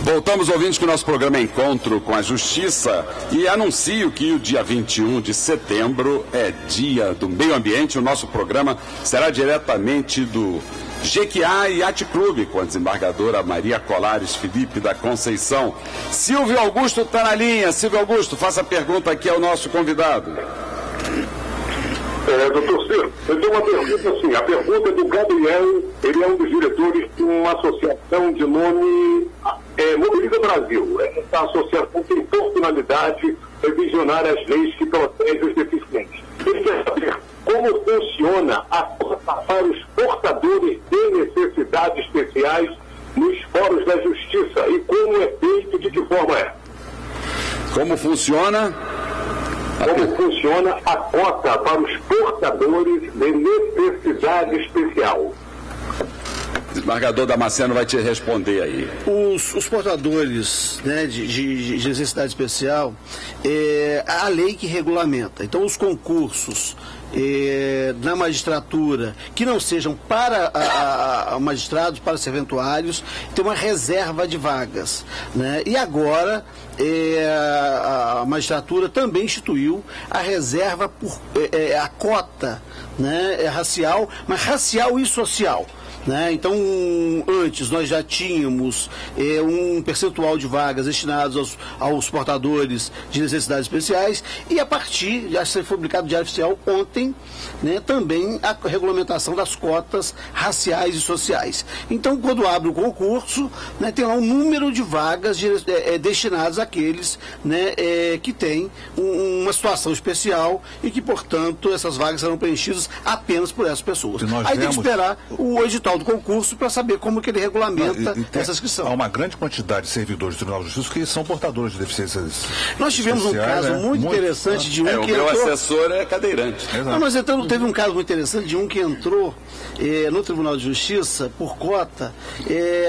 Voltamos, ouvintes, que o nosso programa é Encontro com a Justiça, e anuncio que o dia 21 de setembro é dia do meio ambiente. O nosso programa será diretamente do Jequiá Yacht Clube, com a desembargadora Maria Colares Felipe da Conceição. Silvio Augusto está na linha. Silvio Augusto, faça a pergunta aqui ao nosso convidado. Doutor Ciro, eu tenho uma pergunta assim. A pergunta é do Gabriel. Ele é um dos diretores de uma associação de nome Mobiliza Brasil. Essa associação tem por finalidade revisionar as leis que protegem os deficientes. Ele quer saber como funciona a cota para os portadores de necessidades especiais nos fóruns da Justiça e como é feito, de que forma é. Como funciona? Como funciona a cota para os portadores de necessidade especial. O desembargador Damasceno vai te responder aí. Os portadores, né, de necessidade especial, a lei que regulamenta. Então, os concursos na magistratura que não sejam para magistrados, para serventuários, tem uma reserva de vagas, né? E agora a magistratura também instituiu a reserva por a cota, né, racial, mas racial e social. Né? Então, antes nós já tínhamos um percentual de vagas destinados aos portadores de necessidades especiais, e a partir, já foi publicado no Diário Oficial ontem, né, também a regulamentação das cotas raciais e sociais. Então, quando abre o concurso, né, tem lá um número de vagas destinadas àqueles, né, que têm uma situação especial e que, portanto, essas vagas serão preenchidas apenas por essas pessoas. Aí tem que esperar o edital do concurso para saber como que ele regulamenta essa inscrição. Há uma grande quantidade de servidores do Tribunal de Justiça que são portadores de deficiências. Nós tivemos um caso muito interessante de um que entrou... O meu assessor é cadeirante. Não, mas então teve um caso muito interessante de um que entrou no Tribunal de Justiça por cota,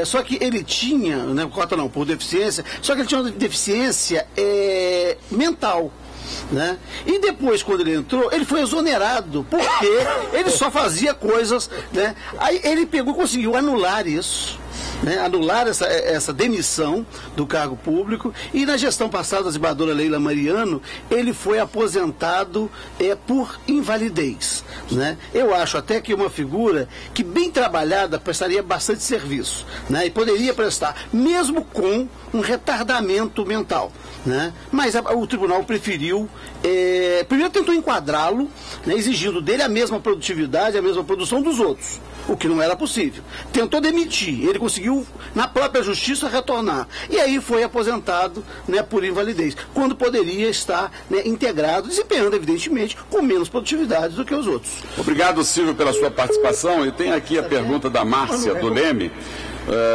só que ele tinha, né, cota não, por deficiência, só que ele tinha uma deficiência mental. Né? E depois, quando ele entrou, ele foi exonerado, porque ele só fazia coisas, né? Aí ele conseguiu anular isso, né? Anular essa demissão do cargo público, e na gestão passada da desembargadora Leila Mariano, ele foi aposentado por invalidez, né? Eu acho até que uma figura que, bem trabalhada, prestaria bastante serviço, né? E poderia prestar, mesmo com um retardamento mental, né? Mas o tribunal preferiu, primeiro tentou enquadrá-lo, né, exigindo dele a mesma produtividade, a mesma produção dos outros, o que não era possível. Tentou demitir, ele conseguiu na própria justiça retornar, e aí foi aposentado, né, por invalidez, quando poderia estar, né, integrado, desempenhando evidentemente com menos produtividade do que os outros. Obrigado, Silvio, pela sua participação. E tem aqui a pergunta da Márcia do Leme.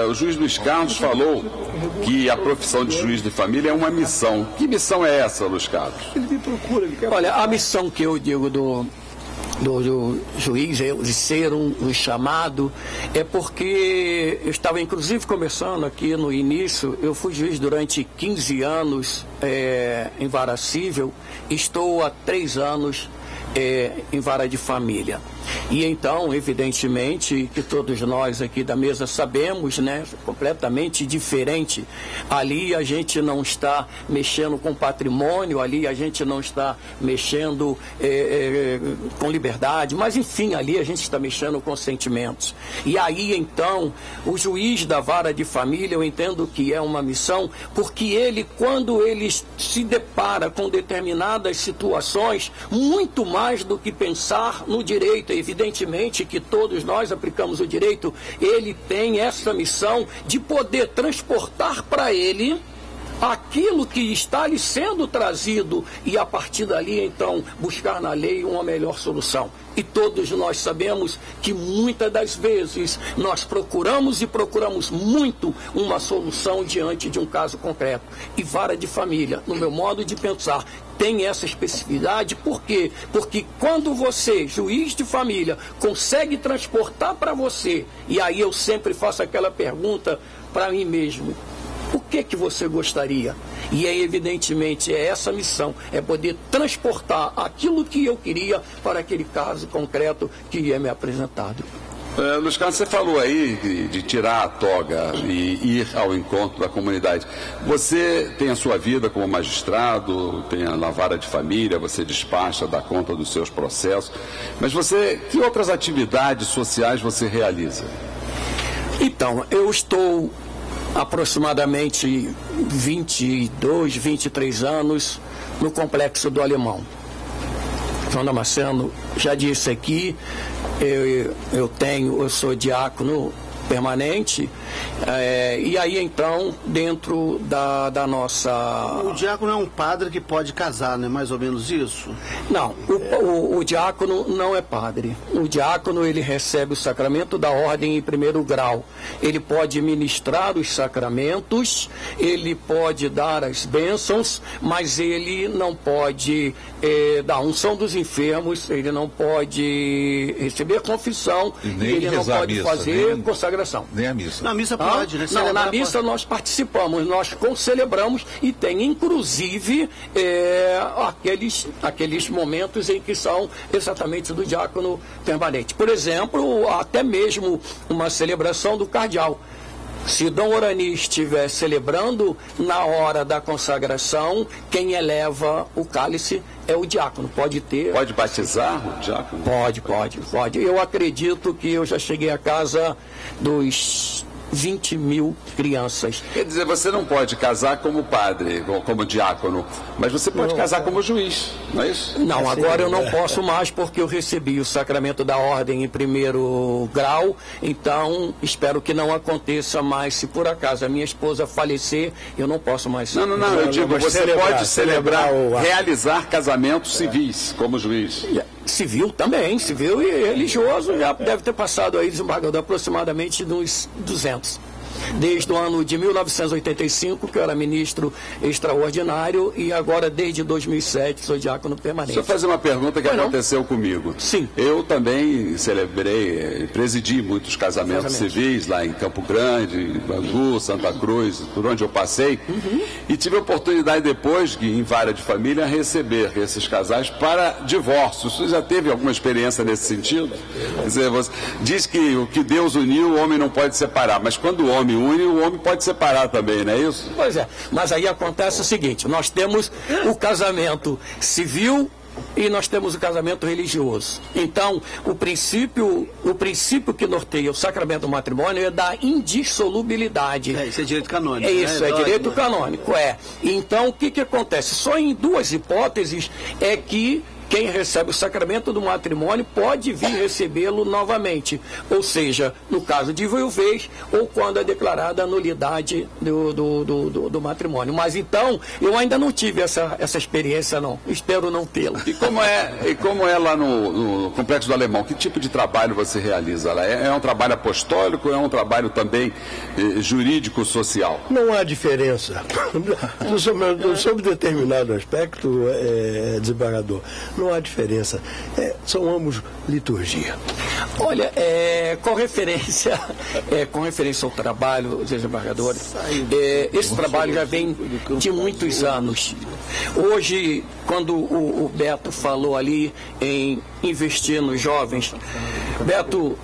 O juiz Luiz Carlos falou que a profissão de juiz de família é uma missão. Que missão é essa, Luiz Carlos? Ele me procura, ele quer... Olha, a missão que eu digo do juiz, de ser um chamado, é porque eu estava inclusive começando aqui no início. Eu fui juiz durante 15 anos em vara civil, estou há 3 anos em vara de família. E então, evidentemente, que todos nós aqui da mesa sabemos, né, completamente diferente. Ali a gente não está mexendo com patrimônio, ali a gente não está mexendo com liberdade, mas enfim, ali a gente está mexendo com sentimentos. E aí, então, o juiz da vara de família, eu entendo que é uma missão, porque ele, quando ele se depara com determinadas situações, muito mais do que pensar no direito, evidentemente que todos nós aplicamos o direito, ele tem essa missão de poder transportar para ele aquilo que está lhe sendo trazido e, a partir dali, então, buscar na lei uma melhor solução. E todos nós sabemos que muitas das vezes nós procuramos muito uma solução diante de um caso concreto. E vara de família, no meu modo de pensar, tem essa especificidade. Por quê? Porque quando você, juiz de família, consegue transportar para você, e aí eu sempre faço aquela pergunta para mim mesmo: o que você gostaria? E evidentemente essa missão, é poder transportar aquilo que eu queria para aquele caso concreto que é me apresentado. Luiz Carlos, você falou aí de tirar a toga e ir ao encontro da comunidade. Você tem a sua vida como magistrado, tem a vara de família, você despacha, dá conta dos seus processos, mas que outras atividades sociais você realiza? Então, eu estou aproximadamente 22, 23 anos no Complexo do Alemão. João Damasceno já disse aqui, eu sou diácono permanente, e aí então dentro da nossa... O diácono é um padre que pode casar, não é mais ou menos isso? Não, o diácono não é padre. O diácono, ele recebe o sacramento da ordem em primeiro grau. Ele pode ministrar os sacramentos, ele pode dar as bênçãos, mas ele não pode dar unção dos enfermos, ele não pode receber confissão, ele não pode missa, fazer consagração. Nem a missa. Na missa pode, né? Não, na missa nós participamos, nós concelebramos e tem inclusive aqueles momentos em que são exatamente do diácono permanente. Por exemplo, até mesmo uma celebração do cardeal. Se Dom Orani estiver celebrando, na hora da consagração, quem eleva o cálice é o diácono. Pode ter... Pode batizar o diácono? Pode. Eu acredito que eu já cheguei à casa dos 20 mil crianças. Quer dizer, você não pode casar como padre, como diácono, mas você pode casar como juiz, não é isso? Não, agora eu não posso mais porque eu recebi o sacramento da ordem em primeiro grau, então espero que não aconteça mais. Se por acaso a minha esposa falecer, eu não posso mais. Não, eu digo, você pode realizar casamentos civis como juiz. Civil também, civil e religioso, já deve ter passado aí, desembargador, aproximadamente uns 200. Desde o ano de 1985, que eu era ministro extraordinário, e agora desde 2007 sou diácono permanente. Deixa eu fazer uma pergunta que aconteceu comigo. Sim. Eu também presidi muitos casamentos civis lá em Campo Grande, Bangu, Santa Cruz, por onde eu passei, e tive a oportunidade depois, em vara de família, receber esses casais para divórcio. Você já teve alguma experiência nesse sentido? Quer dizer, você diz que o que Deus uniu, o homem não pode separar, mas quando o homem une, o homem pode separar também, não é isso? Pois é, mas aí acontece o seguinte, nós temos o casamento civil e nós temos o casamento religioso. Então, o princípio que norteia o sacramento do matrimônio é da indissolubilidade. Isso é direito canônico. É isso, é direito canônico, Então, o que acontece? Só em duas hipóteses é que quem recebe o sacramento do matrimônio pode vir recebê-lo novamente. Ou seja, no caso de viuvez ou quando é declarada a nulidade do matrimônio. Mas então, eu ainda não tive essa experiência, não. Espero não tê-la. E como é lá no Complexo do Alemão? Que tipo de trabalho você realiza lá? É um trabalho apostólico ou é um trabalho também jurídico-social? Não há diferença. Sobre determinado aspecto, desembargador, não há diferença. São ambos liturgia. Olha, com referência ao trabalho, desembargador, esse trabalho já vem de muitos anos. Hoje, quando o Beto falou ali em investir nos jovens, Beto,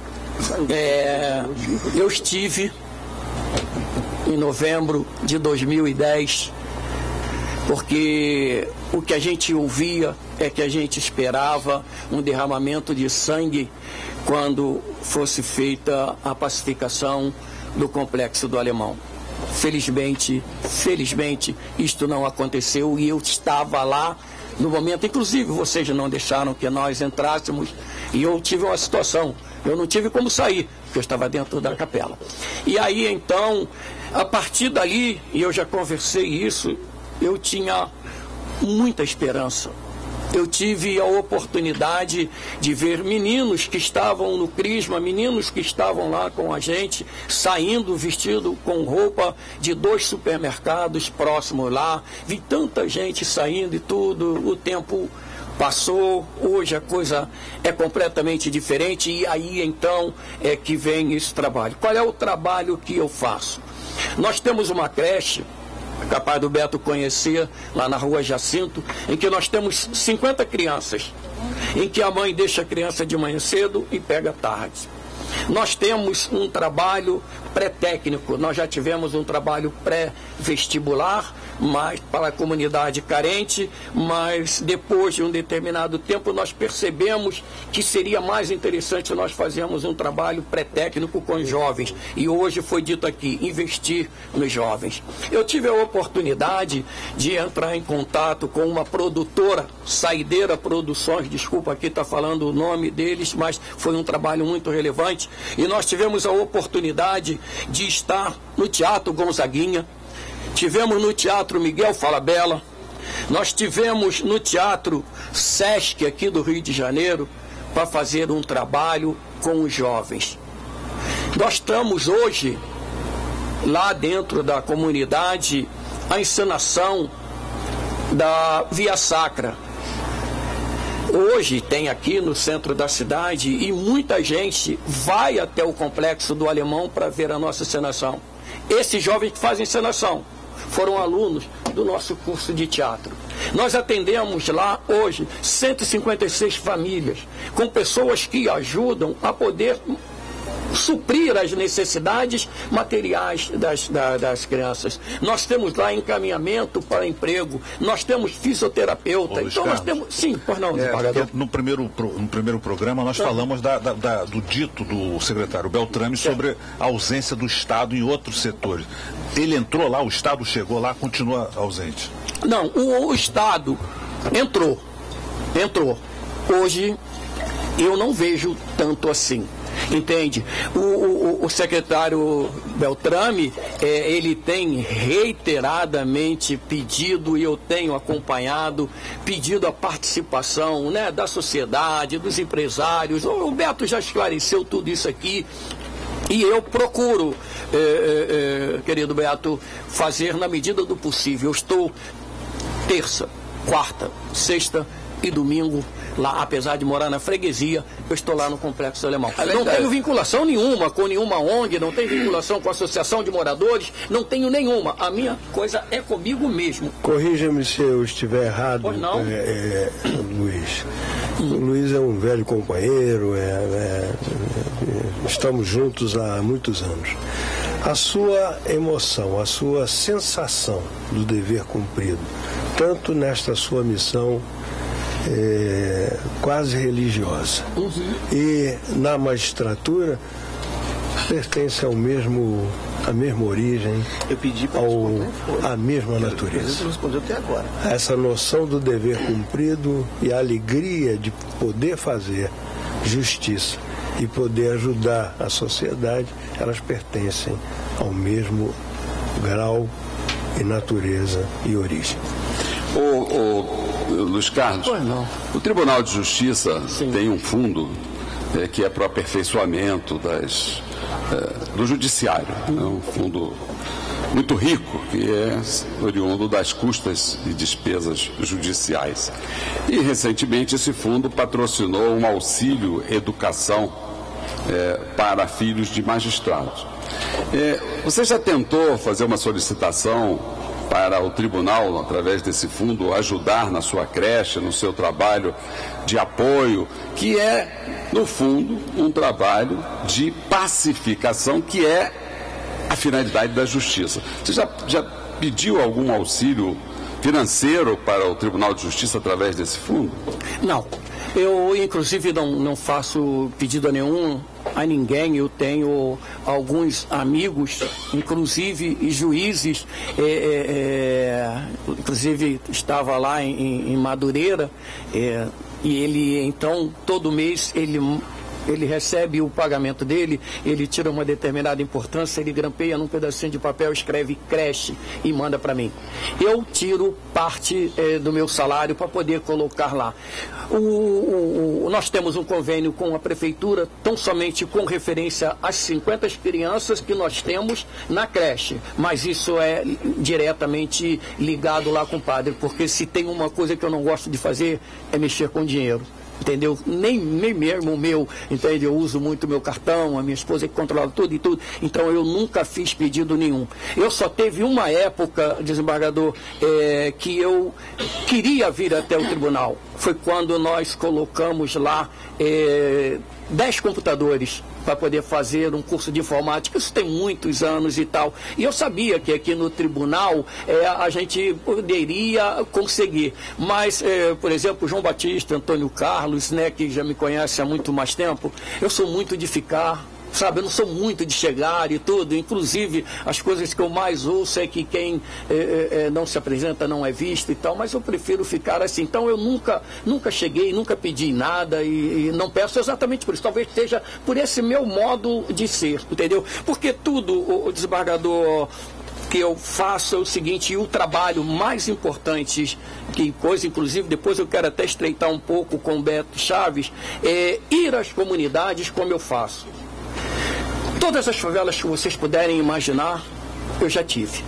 eu estive em novembro de 2010, porque o que a gente ouvia é que a gente esperava um derramamento de sangue quando fosse feita a pacificação do Complexo do Alemão. Felizmente, isto não aconteceu e eu estava lá no momento, inclusive vocês não deixaram que nós entrássemos e eu tive uma situação, eu não tive como sair, porque eu estava dentro da capela. E aí então, a partir dali, e eu já conversei isso, eu tinha muita esperança. Eu tive a oportunidade de ver meninos que estavam no Crisma, meninos que estavam lá com a gente, saindo vestido com roupa de 2 supermercados próximos lá. Vi tanta gente saindo e tudo, o tempo passou, hoje a coisa é completamente diferente e aí então é que vem esse trabalho. Qual é o trabalho que eu faço? Nós temos uma creche, capaz do Beto conhecer, lá na Rua Jacinto, em que nós temos 50 crianças, em que a mãe deixa a criança de manhã cedo e pega tarde. Nós temos um trabalho pré-técnico, nós já tivemos um trabalho pré-vestibular, mas para a comunidade carente, mas depois de um determinado tempo nós percebemos que seria mais interessante nós fazermos um trabalho pré-técnico com os jovens. E hoje foi dito aqui, investir nos jovens. Eu tive a oportunidade de entrar em contato com uma produtora, Saideira Produções, desculpa aqui estar falando o nome deles, mas foi um trabalho muito relevante. E nós tivemos a oportunidade de estar no Teatro Gonzaguinha, tivemos no Teatro Miguel Falabella, nós tivemos no Teatro Sesc aqui do Rio de Janeiro para fazer um trabalho com os jovens. Nós estamos hoje lá dentro da comunidade a encenação da Via Sacra. Hoje tem aqui no centro da cidade e muita gente vai até o Complexo do Alemão para ver a nossa encenação. Esses jovens que fazem encenação foram alunos do nosso curso de teatro. Nós atendemos lá hoje 156 famílias, com pessoas que ajudam a poder suprir as necessidades materiais das crianças. Nós temos lá encaminhamento para emprego, nós temos fisioterapeuta. Então nós temos... Sim, por não. No primeiro programa nós falamos do dito do secretário Beltrame sobre a ausência do Estado em outros setores. Ele entrou lá, o Estado chegou lá, continua ausente? Não, o Estado entrou. Hoje eu não vejo tanto assim. Entende? O secretário Beltrame, ele tem reiteradamente pedido, e eu tenho acompanhado, pedido a participação, né, da sociedade, dos empresários. O Beto já esclareceu tudo isso aqui. E eu procuro, querido Beto, fazer na medida do possível. Eu estou terça, quarta, sexta e domingo lá, apesar de morar na freguesia, eu estou lá no Complexo Alemão. Não tenho vinculação nenhuma com nenhuma ONG, não tenho vinculação com a Associação de Moradores, não tenho nenhuma. A minha coisa é comigo mesmo. Corrija-me se eu estiver errado, Luiz. O Luiz é um velho companheiro, estamos juntos há muitos anos. A sua emoção, a sua sensação do dever cumprido, tanto nesta sua missão quase religiosa e na magistratura, pertence à mesma origem, à mesma natureza. Não respondeu até agora. Essa noção do dever cumprido e a alegria de poder fazer justiça e poder ajudar a sociedade, elas pertencem ao mesmo grau e natureza e origem. Luiz Carlos, o Tribunal de Justiça tem um fundo que é para o aperfeiçoamento do judiciário. É um fundo muito rico, que é oriundo das custas e despesas judiciais. E, recentemente, esse fundo patrocinou um auxílio educação para filhos de magistrados. Você já tentou fazer uma solicitação para o tribunal, através desse fundo, ajudar na sua creche, no seu trabalho de apoio, que é, no fundo, um trabalho de pacificação, que é a finalidade da justiça? Você já pediu algum auxílio financeiro para o Tribunal de Justiça através desse fundo? Não. Eu, inclusive, não faço pedido a ninguém. Eu tenho alguns amigos, inclusive juízes, inclusive estava lá em Madureira, e ele, então, todo mês, ele recebe o pagamento dele, ele tira uma determinada importância, ele grampeia num pedacinho de papel, escreve creche e manda para mim. Eu tiro parte do meu salário para poder colocar lá. Nós temos um convênio com a prefeitura, tão somente com referência às 50 crianças que nós temos na creche, mas isso é diretamente ligado lá com o padre, porque se tem uma coisa que eu não gosto de fazer é mexer com dinheiro. Entendeu? Nem mesmo o meu, entende? Eu uso muito o meu cartão, a minha esposa que controla tudo e tudo, então eu nunca fiz pedido nenhum. Eu só teve uma época, desembargador, que eu queria vir até o tribunal. Foi quando nós colocamos lá 10 computadores para poder fazer um curso de informática. Isso tem muitos anos e tal. E eu sabia que aqui no tribunal a gente poderia conseguir. Mas, por exemplo, João Batista, Antônio Carlos, né, que já me conhece há muito mais tempo, eu sou muito de ficar, sabe, eu não sou muito de chegar e tudo. Inclusive, as coisas que eu mais ouço é que quem não se apresenta não é visto e tal, mas eu prefiro ficar assim. Então, eu nunca cheguei, nunca pedi nada e não peço exatamente por isso. Talvez seja por esse meu modo de ser, entendeu? Porque tudo, o desembargador, que eu faço é o seguinte, e o trabalho mais importante, que coisa, inclusive, depois eu quero até estreitar um pouco com o Beto Chaves, é ir às comunidades como eu faço. Todas as favelas que vocês puderem imaginar, eu já tive.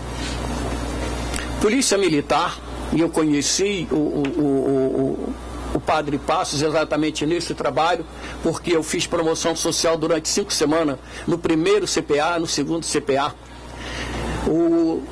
Polícia Militar, e eu conheci o Padre Passos exatamente nesse trabalho, porque eu fiz promoção social durante 5 semanas, no primeiro CPA, no segundo CPA. O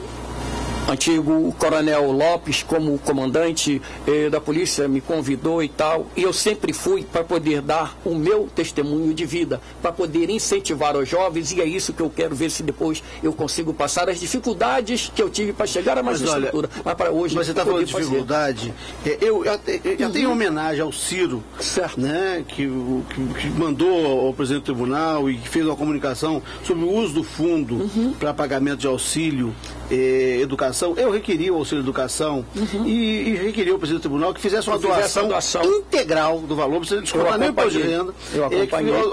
antigo Coronel Lopes, como comandante da polícia, me convidou e tal, e eu sempre fui para poder dar o meu testemunho de vida, para poder incentivar os jovens, e é isso que eu quero ver se depois eu consigo passar as dificuldades que eu tive para chegar à magistratura. Mas para hoje, mas você está falando de dificuldade, eu tenho em homenagem ao Ciro, certo, né, que mandou ao presidente do tribunal e que fez uma comunicação sobre o uso do fundo para pagamento de auxílio educação. Eu requeri o auxílio educação e requeri ao presidente do tribunal que fizesse uma doação integral do valor, não precisa descontar nem o imposto de renda,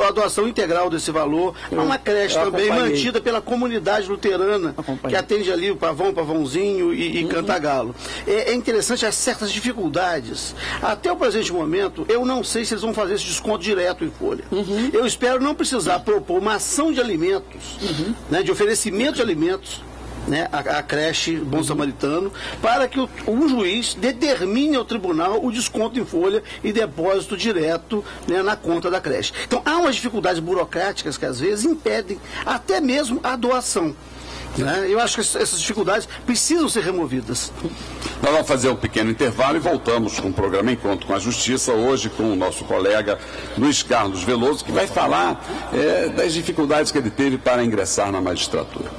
a doação integral desse valor a uma creche também mantida pela comunidade luterana, que atende ali o Pavãozinho e Cantagalo. É interessante as certas dificuldades. Até o presente momento, eu não sei se eles vão fazer esse desconto direto em folha. Eu espero não precisar propor uma ação de alimentos, né, de oferecimento de alimentos, né, a creche Bom Samaritano, para que o juiz determine ao tribunal o desconto em folha e depósito direto, né, na conta da creche. Então, há umas dificuldades burocráticas que às vezes impedem até mesmo a doação. Né? Eu acho que essas dificuldades precisam ser removidas. Nós vamos fazer um pequeno intervalo e voltamos com o programa Encontro com a Justiça, hoje com o nosso colega Luiz Carlos Veloso, que vai falar das dificuldades que ele teve para ingressar na magistratura.